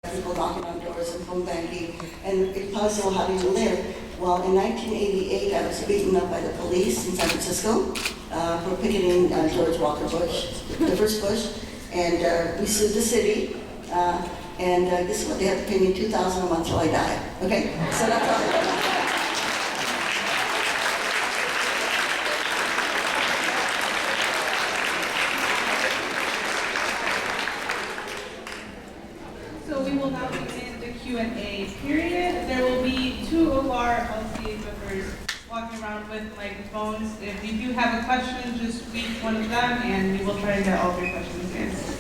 people knocking on doors and phone banking, and if possible, how do you live? Well, in 1988, I was beaten up by the police in San Francisco for picketing George Walker Bush, the first Bush, and we sued the city, and guess what? They had to pay me $2,000 a month till I die. Okay, so that's all I got. Q&A period. There will be two of our LCA members walking around with microphones. If you do have a question, just speak one of them and we will try to get all of your questions answered.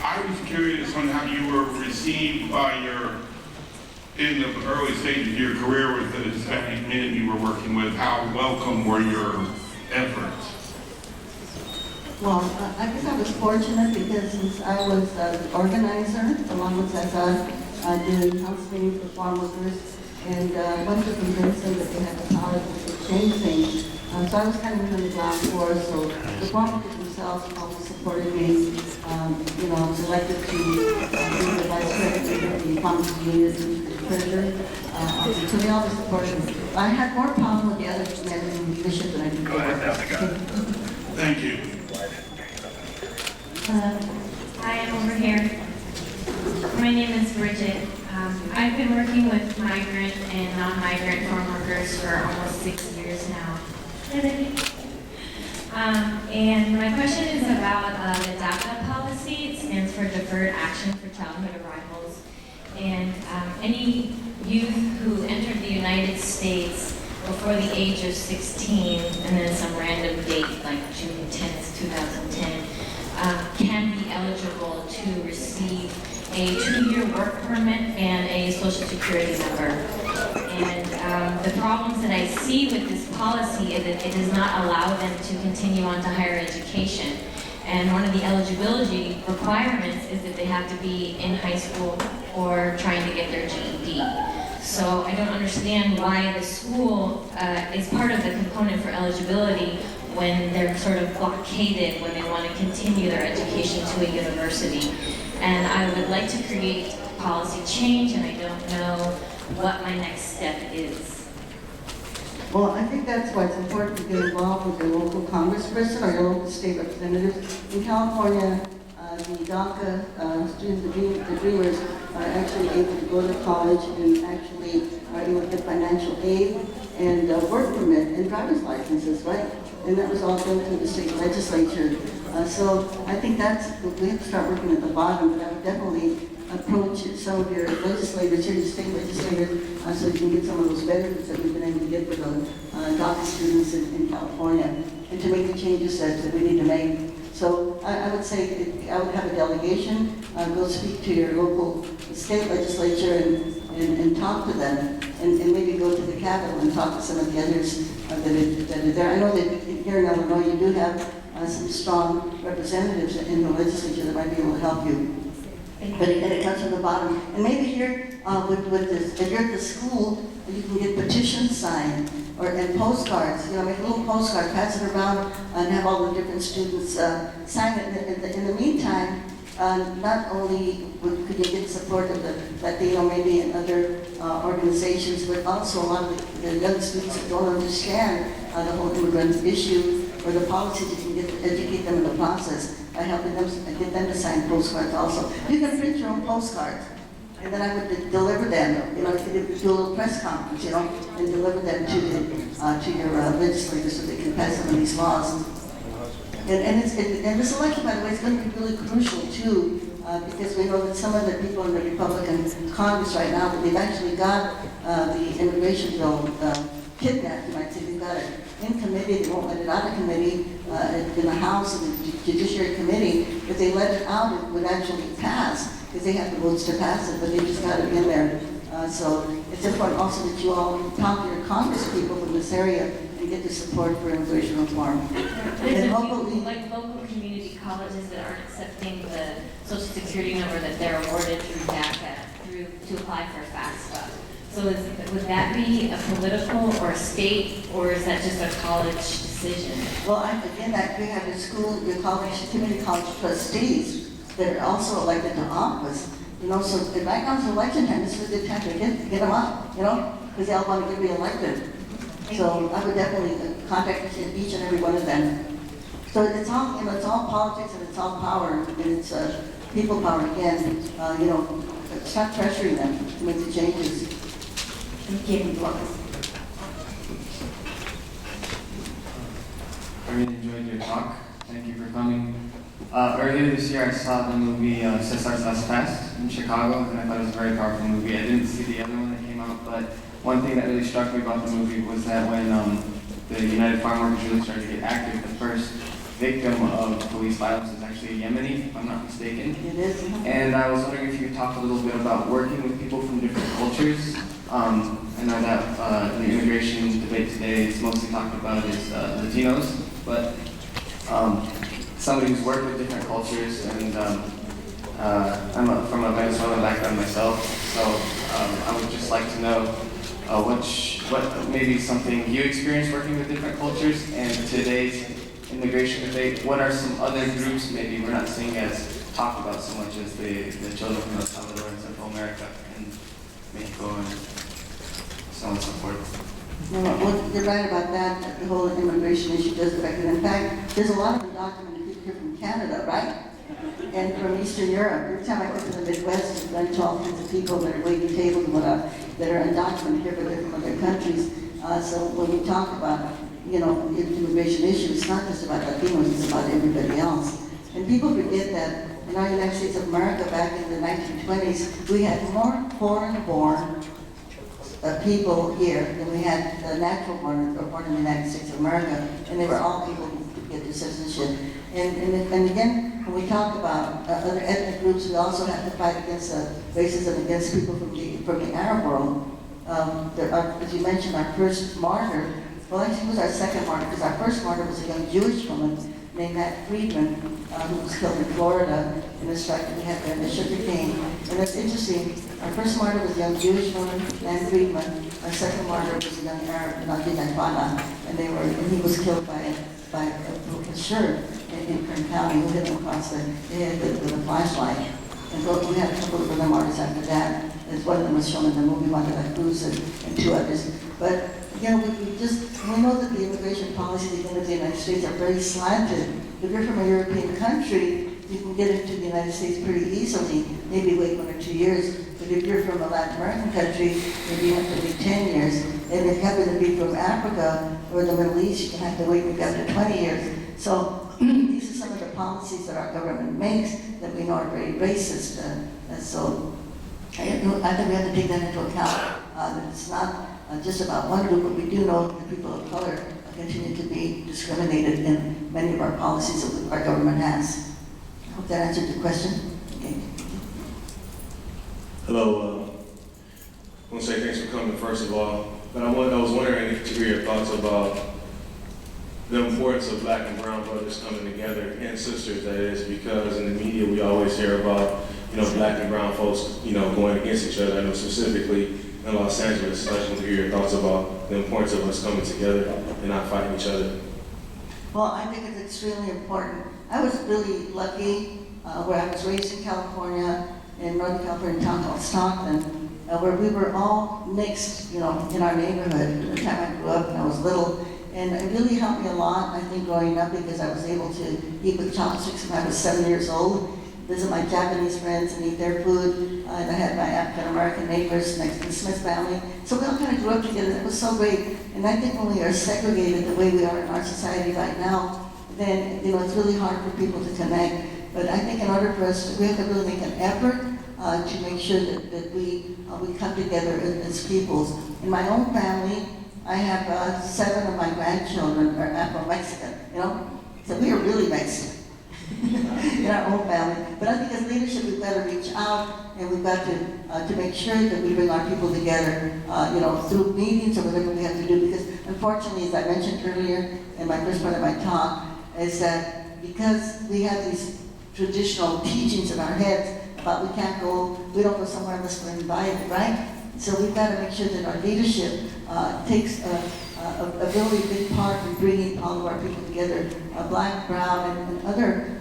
I was curious on how you were received by in the early stages of your career with the Hispanic men you were working with. How welcome were your efforts? Well, I guess I was fortunate because since I was the organizer, along with Cesar, doing house meetings for farm workers, and wanted to convince them that they had the power to change things. So I was kind of in the ground floor, so the farm workers themselves always supported me. I was elected to be the vice president of the farmers union. So they always supported me. I had more problem with the other men in leadership than I did. Thank you. I am over here. My name is Bridget. I've been working with migrant and non-migrant farm workers for almost 6 years now. And my question is about the DACA policy. It stands for Deferred Action for Childhood Arrivals. And any youth who entered the United States before the age of 16, and then some random date like June 10th, 2010, can be eligible to receive a 2-year work permit and a Social Security number. And the problems that I see with this policy is that it does not allow them to continue on to higher education. And one of the eligibility requirements is that they have to be in high school or trying to get their GED. So I don't understand why the school is part of the component for eligibility when they're sort of blockaded when they want to continue their education to a university. And I would like to create policy change, and I don't know what my next step is. Well, I think that's why it's important to get involved with your local congressperson or your local state representatives. In California, the DACA students, the Dreamers, are actually able to go to college and actually are able to get financial aid and work permit and driver's licenses, right? And that was all done through the state legislature. So I think we have to start working at the bottom, but I would definitely approach some of your legislators, your state legislators, so you can get some of those benefits that we've been able to get for the DACA students in California, and to make the changes that we need to make. So I would say I would have a delegation go speak to your local state legislature and talk to them, and maybe go to the Capitol and talk to some of the others that are there. I know that here in Illinois you do have some strong representatives in the legislature that might be able to help you. But again, it comes from the bottom. And maybe here, with this, if you're at the school, you can get petitions signed and postcards. Make a little postcard, pass it around, and have all the different students sign it. In the meantime, not only could you get support of the Latino, maybe in other organizations, but also a lot of the young students that don't understand the whole immigrant issue or the policies, you can educate them in the process by helping them get them to sign postcards also. You can print your own postcards, and then I would deliver them. You could do a little press conference, and deliver them to your legislators so they can pass some of these laws. And this election, by the way, is going to be really crucial too, because we know that some of the people in the Republican Congress right now, they've actually got the immigration bill kidnapped, you might say. They've got it in committee, they won't let it out of committee in the House and the Judiciary Committee. If they let it out, it would actually pass, because they have the votes to pass it, but they just got it in there. So it's important also that you all talk to your Congress people from this area and get the support for immigration reform. And hopefully, like local community colleges that aren't accepting the Social Security number that they're awarded through DACA, through to apply for FAFSA. So would that be a political or a state, or is that just a college decision? Well, again, we have your school, your college, community college trustees that are also elected to office. You know, so right now it's election time, this is a good time to get them up, you know, because they all want to get reelected. So I would definitely contact each and every one of them. So it's all, you know, it's all politics and it's all power, and it's people power again. You know, stop pressuring them to make the changes. I really enjoyed your talk. Thank you for coming. Earlier this year, I saw the movie Cesar's Last Fest in Chicago, and I thought it was a very powerful movie. I didn't see the other one that came out, but one thing that really struck me about the movie was that when the United Farm Workers really started to get active, the first victim of police violence is actually a Yemeni, if I'm not mistaken. It is. And I was wondering if you could talk a little bit about working with people from different cultures. I know that the immigration debate today is mostly talked about is Latinos, but somebody who's worked with different cultures, and I'm from a Venezuelan background myself, so I would just like to know what maybe something you experienced working with different cultures, and today's immigration debate, what are some other groups maybe we're not seeing as talked about so much as the children from El Salvador and Central America and Mexico and so on and so forth. Well, you're right about that. The whole immigration issue does affect it. In fact, there's a lot of undocumented people here from Canada, right? And from Eastern Europe. Every time I go to the Midwest, I run into all kinds of people that are waiting tables and whatnot that are undocumented here, but they're from other countries. So when we talk about, you know, immigration issues, it's not just about Latinos, it's about everybody else. And people forget that in our United States of America back in the 1920s, we had more foreign-born people here than we had natural-born or born in the United States of America, and they were all people who could get their citizenship. And again, when we talk about other ethnic groups, we also have to fight against racism against people from the Arab world. As you mentioned, our first martyr, well, actually, it was our second martyr, because our first martyr was a young Jewish woman named Nat Friedman, who was killed in Florida in a strike that we had there in the sugar cane. And that's interesting. Our first martyr was a young Jewish woman, Nat Friedman. Our second martyr was a young Arab, Nadi Nafana, and he was killed by a shirt in Kern County, who hit him across the head with a flashlight. And we had a couple of other martyrs after that. As one of them was shown in the movie Wanda La Cruz and two others. But you know, we know that the immigration policies in the United States are very slanted. If you're from a European country, you can get into the United States pretty easily, maybe wait 1 or 2 years. But if you're from a Latin American country, maybe you have to wait 10 years. And if you happen to be from Africa or the Middle East, you can have to wait maybe up to 20 years. So these are some of the policies that our government makes that we know are very racist. And so I think we have to take that into account, that it's not just about one group, but we do know that people of color continue to be discriminated in many of our policies that our government has. I hope that answered the question. Okay. Hello. I want to say thanks for coming, first of all. But I was wondering to hear your thoughts about the importance of black and brown brothers coming together, and sisters, that is, because in the media we always hear about, you know, black and brown folks, you know, going against each other. I know specifically in Los Angeles. So I just want to hear your thoughts about the importance of us coming together and not fighting each other. Well, I think it's extremely important. I was really lucky where I was raised in California, in Northern California, a town called Stockton, where we were all mixed, you know, in our neighborhood. At the time I grew up and I was little. And it really helped me a lot, I think, growing up, because I was able to eat with chopsticks when I was 7 years old, visit my Japanese friends and eat their food. And I had my African-American neighbors next to the Smith family. So we all kind of grew up together. It was so great. And I think when we are segregated the way we are in our society right now, then, you know, it's really hard for people to connect. But I think in order for us, we have to really make an effort to make sure that we come together as peoples. In my own family, I have 7 of my grandchildren are Afro-Mexican, you know? So we are really Mexican in our own family. But I think as leadership, we've got to reach out, and we've got to make sure that we bring our people together, you know, through meetings or whatever we have to do. Because unfortunately, as I mentioned earlier in my first part of my talk, is that because we have these traditional teachings in our heads about we don't go somewhere unless we're invited, right? So we've got to make sure that our leadership takes a really big part in bringing all of our people together, black, brown, and other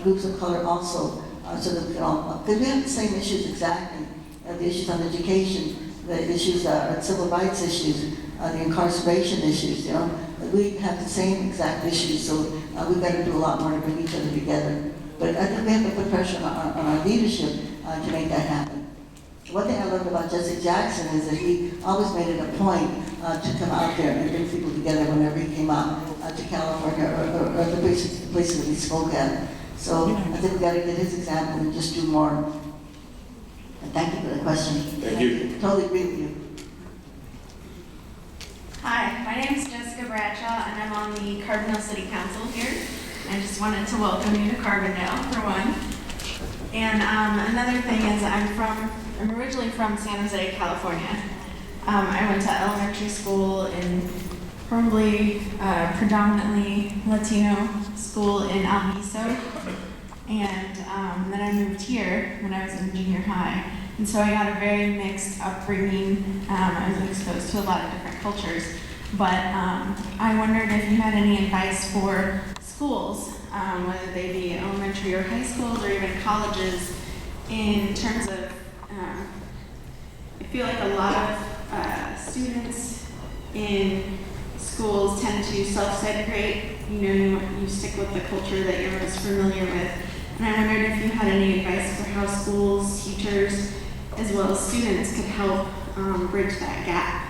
groups of color also, so that we can all, because we have the same issues exactly, the issues on education, the issues, civil rights issues, the incarceration issues, you know. We have the same exact issues, so we've got to do a lot more to bring each other together. But I think we have to put pressure on our leadership to make that happen. One thing I learned about Jesse Jackson is that he always made it a point to come out there and bring people together whenever he came out to California or the places that he spoke at. So I think we've got to get his example and just do more. And thank you for the question. Thank you. Totally agree with you. Hi, my name is Jessica Bradshaw, and I'm on the Carbondale City Council here. I just wanted to welcome you to Carbondale, for one. And another thing is I'm originally from San Jose, California. I went to elementary school in probably predominantly Latino school in Alviso. And then I moved here when I was in junior high. And so I got a very mixed upbringing. I was exposed to a lot of different cultures. But I wondered if you had any advice for schools, whether they be elementary or high schools or even colleges, in terms of, I feel like a lot of students in schools tend to self-segregate. You know, you stick with the culture that you're most familiar with. And I wondered if you had any advice for how schools, teachers, as well as students could help bridge that gap.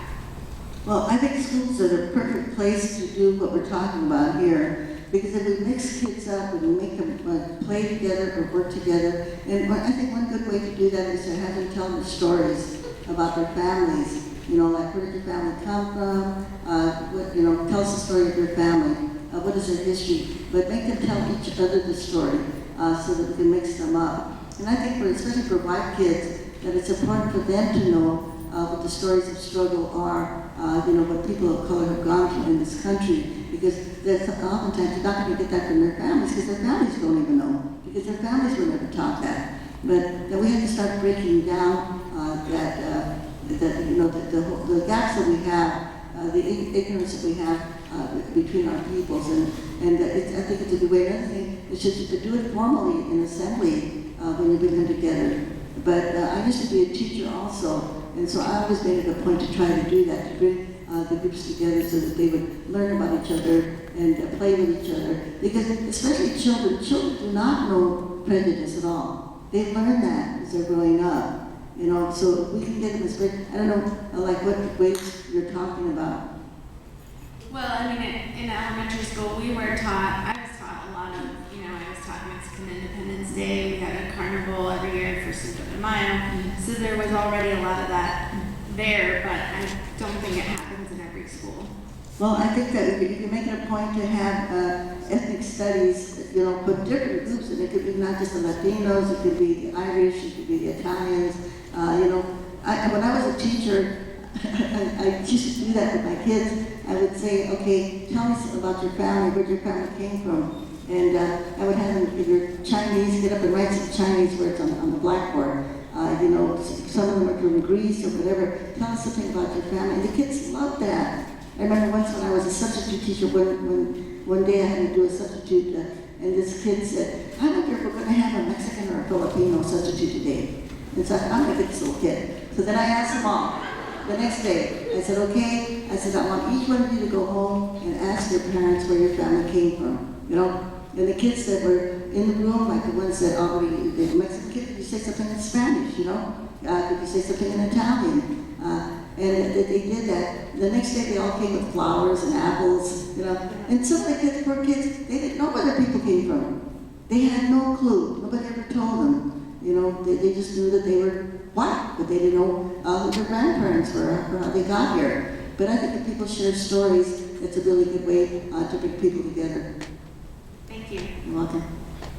Well, I think schools are the perfect place to do what we're talking about here. Because if we mix kids up and we make them play together or work together, and I think one good way to do that is to have them tell their stories about their families. You know, like where did your family come from? Tell us the story of your family. What is their history? But make them tell each other the story so that we can mix them up. And I think, especially for white kids, that it's important for them to know what the stories of struggle are. What people of color have gone through in this country, because oftentimes you're not going to get that from their families, because their families don't even know, because their families were never taught that. But that we have to start breaking down the gaps that we have, the ignorance that we have between our peoples, and I think it's a good way. Another thing is just to do it formally in assembly when you bring them together. But I used to be a teacher also. And so I always made it a point to try to do that, to bring the groups together so that they would learn about each other and play with each other. Because especially children do not know prejudice at all. They learn that as they're growing up. So we can get them as I don't know, like what grades you're talking about. Well, I mean, in elementary school, I was taught a lot of, I was taught Mexican Independence Day. We had a carnival every year for Cinco de Mayo. So there was already a lot of that there, but I don't think it happens in every school. Well, I think that if you make it a point to have ethnic studies, put different groups, and it could be not just the Latinos, it could be the Irish, it could be the Italians. When I was a teacher, I used to do that with my kids. I would say, okay, tell us about your family, where your family came from. And I would have them, if you're Chinese, get up and write some Chinese words on the blackboard. Some of them are from Greece or whatever. Tell us something about your family. And the kids love that. I remember once when I was a substitute teacher, one day I had to do a substitute, and this kid said, I wonder if we're going to have a Mexican or a Filipino substitute today. And so I'm going to get this little kid. So then I asked them all. The next day, I said, okay, I want each one of you to go home and ask your parents where your family came from. And the kids that were in the room, like the ones that already, the Mexican kid, could you say something in Spanish, could you say something in Italian? And they did that. The next day they all came with flowers and apples, And some of the kids, poor kids, they didn't know where their people came from. They had no clue. Nobody ever told them. They just knew that they were white, but they didn't know who their grandparents were or how they got here. But I think if people share stories, it's a really good way to bring people together. Thank you. You're welcome.